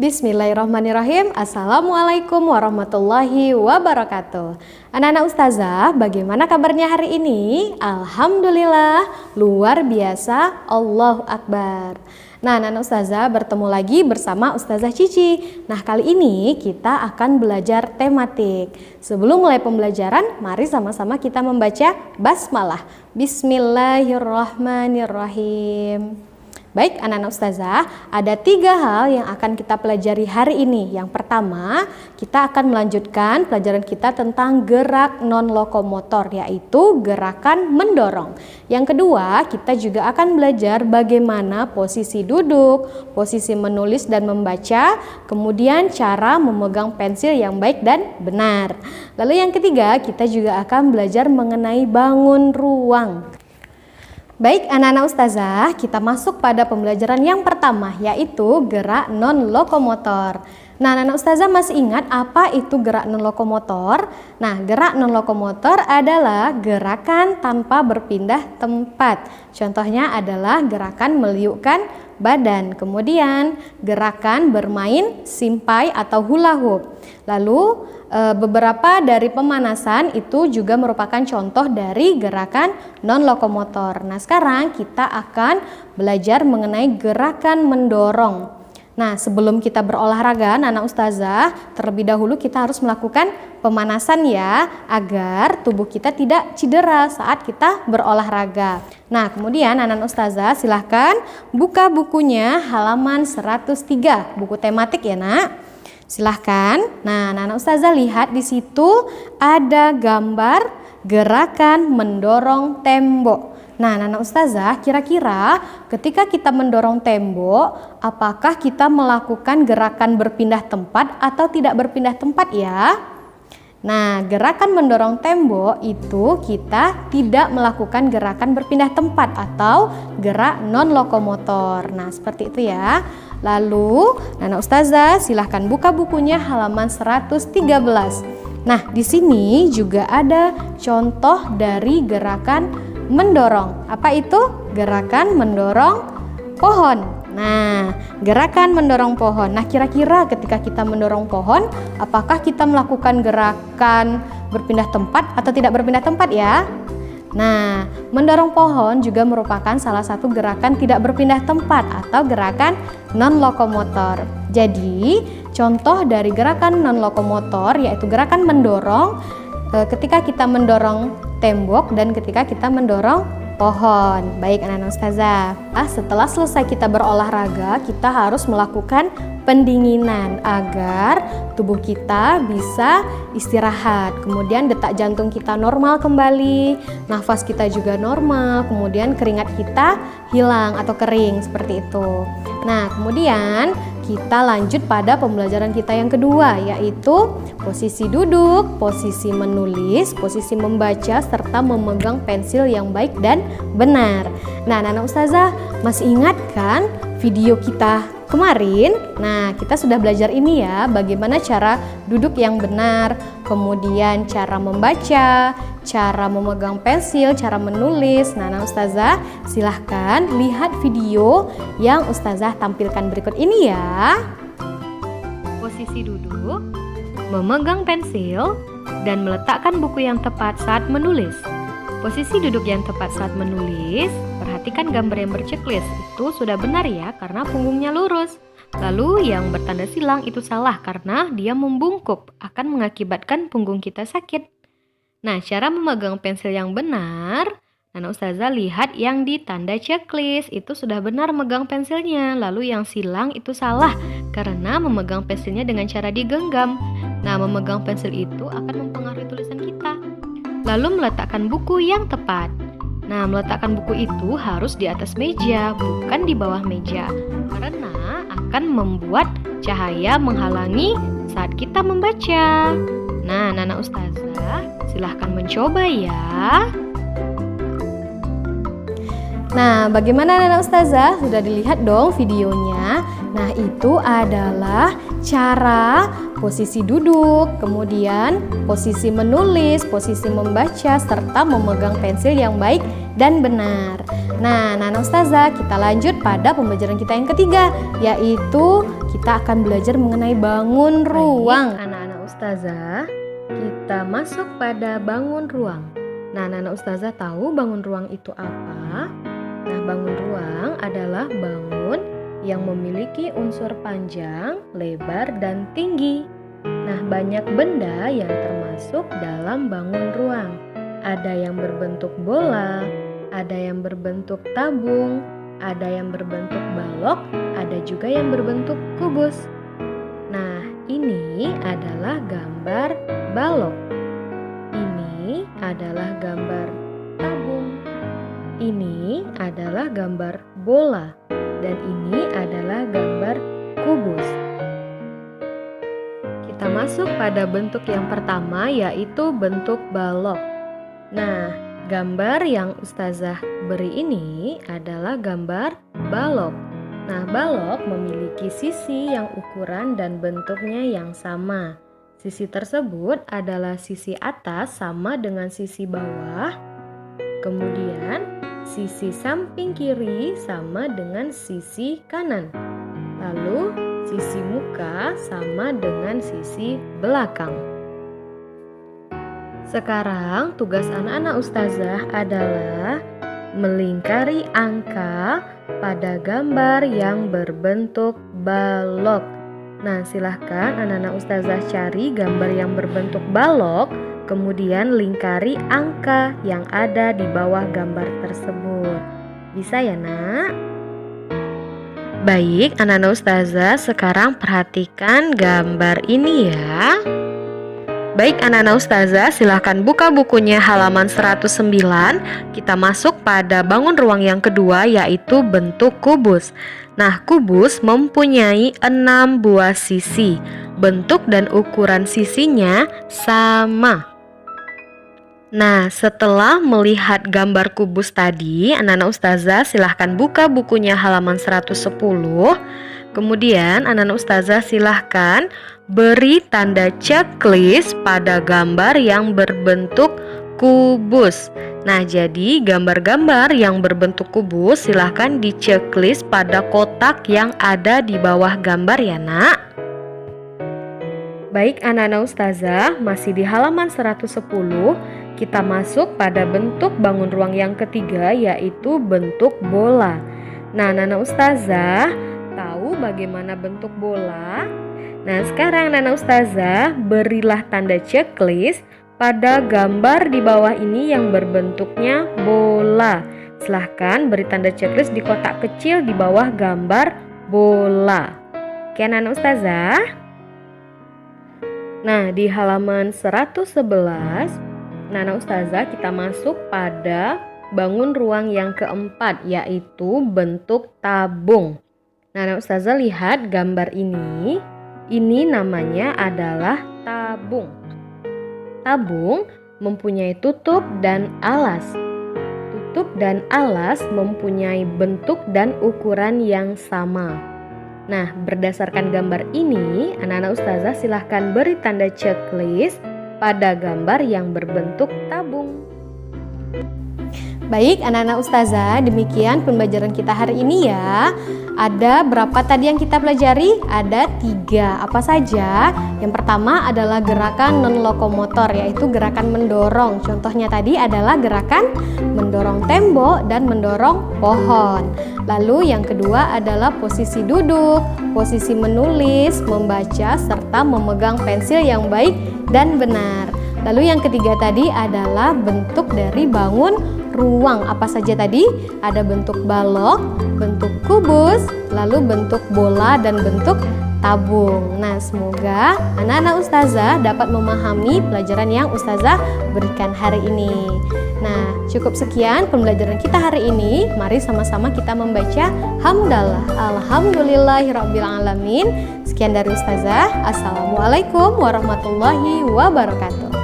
Bismillahirrahmanirrahim. Assalamualaikum warahmatullahi wabarakatuh. Anak-anak ustazah, bagaimana kabarnya hari ini? Alhamdulillah, luar biasa, Allahu Akbar. Nah, anak-anak ustazah, bertemu lagi bersama Ustazah Cici. Nah, kali ini kita akan belajar tematik. Sebelum mulai pembelajaran, mari sama-sama kita membaca basmalah. Bismillahirrahmanirrahim. Baik anak-anak ustazah, ada 3 hal yang akan kita pelajari hari ini. Yang pertama, kita akan melanjutkan pelajaran kita tentang gerak non-lokomotor, yaitu gerakan mendorong. Yang kedua, kita juga akan belajar bagaimana posisi duduk, posisi menulis dan membaca, kemudian cara memegang pensil yang baik dan benar. Lalu yang ketiga, kita juga akan belajar mengenai bangun ruang. Baik anak-anak ustazah, kita masuk pada pembelajaran yang pertama, yaitu gerak non-lokomotor. Nah, anak-anak ustazah masih ingat apa itu gerak non-lokomotor? Nah, gerak non-lokomotor adalah gerakan tanpa berpindah tempat. Contohnya adalah gerakan meliukkan badan, kemudian gerakan bermain simpai atau hula hoop. Lalu beberapa dari pemanasan itu juga merupakan contoh dari gerakan non-lokomotor. Nah, sekarang kita akan belajar mengenai gerakan mendorong. Nah, sebelum kita berolahraga, anak ustazah, terlebih dahulu kita harus melakukan pemanasan ya, agar tubuh kita tidak cedera saat kita berolahraga. Nah, kemudian anak ustazah silahkan buka bukunya halaman 103, buku tematik ya nak. Silahkan. Nah, anak ustazah lihat di situ ada gambar gerakan mendorong tembok. Nah, anak ustazah, kira-kira ketika kita mendorong tembok, apakah kita melakukan gerakan berpindah tempat atau tidak berpindah tempat ya? Nah, gerakan mendorong tembok itu kita tidak melakukan gerakan berpindah tempat atau gerak non-lokomotor. Nah, seperti itu ya. Lalu, anak ustazah silahkan buka bukunya halaman 113. Nah, di sini juga ada contoh dari gerakan mendorong. Apa itu? Gerakan mendorong pohon. Nah, gerakan mendorong pohon. Nah, kira-kira ketika kita mendorong pohon, apakah kita melakukan gerakan berpindah tempat atau tidak berpindah tempat ya? Nah, mendorong pohon juga merupakan salah satu gerakan tidak berpindah tempat atau gerakan non-lokomotor. Jadi, contoh dari gerakan non-lokomotor yaitu gerakan mendorong ketika kita mendorong tembok dan ketika kita mendorong pohon. Baik anak-anak ustazah, setelah selesai kita berolahraga, kita harus melakukan pendinginan agar tubuh kita bisa istirahat. Kemudian detak jantung kita normal kembali, nafas kita juga normal, kemudian keringat kita hilang atau kering seperti itu. Nah, kemudian kita lanjut pada pembelajaran kita yang kedua, yaitu posisi duduk, posisi menulis, posisi membaca, serta memegang pensil yang baik dan benar. Nah, anak ustazah masih ingat kan video kita kemarin? Nah, kita sudah belajar ini ya, bagaimana cara duduk yang benar, kemudian cara membaca, cara memegang pensil, cara menulis. Nah, ustazah silahkan lihat video yang ustazah tampilkan berikut ini ya. Posisi duduk, memegang pensil, dan meletakkan buku yang tepat saat menulis. Posisi duduk yang tepat saat menulis, perhatikan gambar yang berceklis, itu sudah benar ya karena punggungnya lurus. Lalu yang bertanda silang itu salah karena dia membungkuk, akan mengakibatkan punggung kita sakit. Nah, cara memegang pensil yang benar, anak ustazah lihat yang di tanda checklist, itu sudah benar megang pensilnya. Lalu yang silang itu salah karena memegang pensilnya dengan cara digenggam. Nah, memegang pensil itu akan mempengaruhi tulisan kita. Lalu meletakkan buku yang tepat. Nah, meletakkan buku itu harus di atas meja, bukan di bawah meja, karena akan membuat cahaya menghalangi saat kita membaca. Nah, anak ustazah, silahkan mencoba ya. Nah, bagaimana anak ustazah? Sudah dilihat dong videonya. Nah, itu adalah cara posisi duduk, kemudian posisi menulis, posisi membaca, serta memegang pensil yang baik dan benar. Nah, anak ustazah, kita lanjut pada pembelajaran kita yang ketiga, yaitu kita akan belajar mengenai bangun ruang. Anak-anak ustazah, kita masuk pada bangun ruang. Nah, anak-anak ustazah tahu bangun ruang itu apa? Nah, bangun ruang adalah bangun yang memiliki unsur panjang, lebar, dan tinggi. Nah, banyak benda yang termasuk dalam bangun ruang. Ada yang berbentuk bola, ada yang berbentuk tabung, ada yang berbentuk balok, ada juga yang berbentuk kubus. Nah, ini adalah gambar balok. Ini adalah gambar tabung. Ini adalah gambar bola. Dan ini adalah gambar kubus. Kita masuk pada bentuk yang pertama, yaitu bentuk balok. Nah, gambar yang ustazah beri ini adalah gambar balok. Nah, balok memiliki sisi yang ukuran dan bentuknya yang sama. Sisi tersebut adalah sisi atas sama dengan sisi bawah. Kemudian, sisi samping kiri sama dengan sisi kanan. Lalu, sisi muka sama dengan sisi belakang. Sekarang tugas anak-anak ustazah adalah melingkari angka pada gambar yang berbentuk balok. Nah, silahkan anak-anak ustazah cari gambar yang berbentuk balok, kemudian lingkari angka yang ada di bawah gambar tersebut. Bisa ya, Nak? Baik, anak-anak ustazah, sekarang perhatikan gambar ini ya. Baik anak-anak ustazah, silahkan buka bukunya halaman 109. Kita masuk pada bangun ruang yang kedua, yaitu bentuk kubus. Nah, kubus mempunyai 6 buah sisi. Bentuk dan ukuran sisinya sama. Nah, setelah melihat gambar kubus tadi, anak-anak ustazah silahkan buka bukunya halaman 110. Kemudian anak-anak ustazah silahkan beri tanda checklist pada gambar yang berbentuk kubus. Nah, jadi gambar-gambar yang berbentuk kubus silahkan di checklist pada kotak yang ada di bawah gambar ya, Nak. Baik anak-anak ustazah, masih di halaman 110, kita masuk pada bentuk bangun ruang yang ketiga, yaitu bentuk bola. Nah, anak-anak ustazah tahu bagaimana bentuk bola? Nah, sekarang anak-anak ustazah berilah tanda checklist pada gambar di bawah ini yang berbentuknya bola. Silahkan beri tanda checklist di kotak kecil di bawah gambar bola. Oke anak-anak ustazah. Nah, di halaman 111, anak-anak ustazah kita masuk pada bangun ruang yang keempat, yaitu bentuk tabung. Nah, anak ustazah lihat gambar ini. Ini namanya adalah tabung. Tabung mempunyai tutup dan alas. Tutup dan alas mempunyai bentuk dan ukuran yang sama. Nah, berdasarkan gambar ini, anak-anak ustazah silahkan beri tanda checklist pada gambar yang berbentuk tabung. Baik anak-anak ustazah, demikian pembelajaran kita hari ini ya. Ada berapa tadi yang kita pelajari? Ada 3. Apa saja? Yang pertama adalah gerakan non-lokomotor, yaitu gerakan mendorong. Contohnya tadi adalah gerakan mendorong tembok dan mendorong pohon. Lalu yang kedua adalah posisi duduk, posisi menulis, membaca, serta memegang pensil yang baik dan benar. Lalu yang ketiga tadi adalah bentuk dari bangun ruang. Apa saja tadi? Ada bentuk balok, bentuk kubus, lalu bentuk bola dan bentuk tabung. Nah, semoga anak-anak ustazah dapat memahami pelajaran yang ustazah berikan hari ini. Nah, cukup sekian pembelajaran kita hari ini. Mari sama-sama kita membaca hamdalah. Alhamdulillahirabbil alamin. Sekian dari ustazah. Assalamualaikum warahmatullahi wabarakatuh.